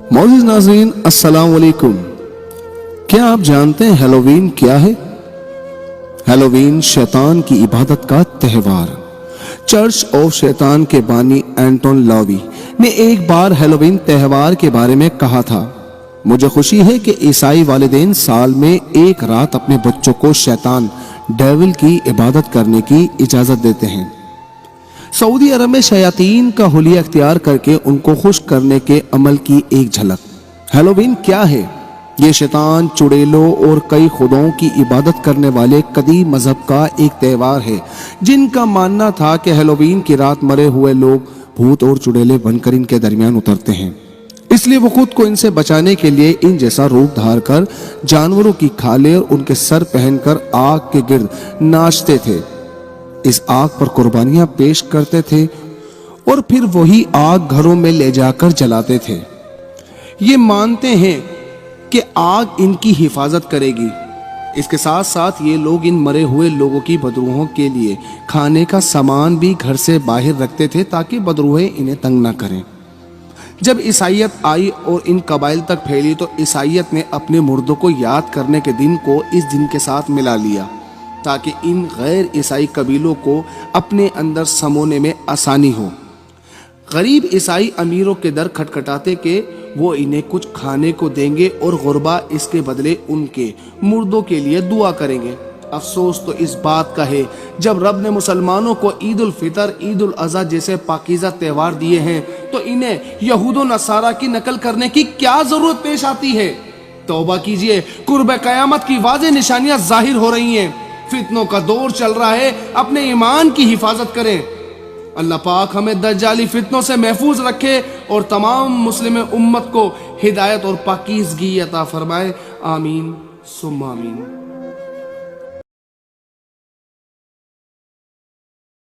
मोअज़्ज़िज़ नाज़रीन, अस्सलाम वालेकुम। क्या आप जानते हैं हैलोवीन क्या है? हैलोवीन शैतान की इबादत का त्यौहार। चर्च ऑफ शैतान के बानी एंटोन लावी ने एक बार हैलोवीन त्यौहार के बारे में कहा था, मुझे खुशी है कि ईसाई वालिदैन साल में एक रात अपने बच्चों को शैतान डेविल की इबादत करने की इजाजत देते हैं। सऊदी अरब में शयातीन का हुलिया अख्तियार करके उनको खुश करने के अमल की एक झलक। हैलोवीन क्या है? ये शैतान, चुड़ैलों और कई खुदाओं की इबादत करने वाले कदीम मजहब का एक त्यौहार है, जिनका मानना था कि हैलोवीन की रात मरे हुए लोग भूत और चुड़ैले बनकर इनके दरमियान उतरते हैं, इसलिए वो खुद को इनसे बचाने के लिए इन जैसा रूप धार कर जानवरों की खालें और उनके सर पहनकर आग के गिर्द नाचते थे। इस आग पर कुर्बानियां पेश करते थे और फिर वही आग घरों में ले जाकर जलाते थे। ये मानते हैं कि आग इनकी हिफाजत करेगी। इसके साथ साथ ये लोग इन मरे हुए लोगों की बदरूहों के लिए खाने का सामान भी घर से बाहर रखते थे ताकि बदरूहें इन्हें तंग ना करें। जब ईसाइयत आई और इन कबाइल तक फैली तो ईसाइयत ने अपने मुर्दों को याद करने के दिन को इस दिन के साथ मिला लिया ताकि इन गैर ईसाई कबीलों को अपने अंदर समोने में आसानी हो। गरीब ईसाई अमीरों के दर खटखटाते कि वो इन्हें कुछ खाने को देंगे और गुरबा इसके बदले उनके मुर्दों के लिए दुआ करेंगे। अफसोस तो इस बात का है, जब रब ने मुसलमानों को ईद उल फितर, ईद उल अज़हा जैसे पाकीज़ा त्यौहार दिए हैं तो इन्हें यहूद नसारा की नकल करने की क्या जरूरत पेश आती है? तौबा कीजिए, कुर्ब क़यामत की वाज़ेह निशानियां जाहिर हो रही हैं। फितनों का दौर चल रहा है, अपने ईमान की हिफाजत करें। अल्लाह पाक हमें दज्जाली फितनों से महफूज रखे और तमाम मुस्लिम उम्मत को हिदायत और पाकीज़गी अता फरमाए। आमीन सुम्मा आमीन।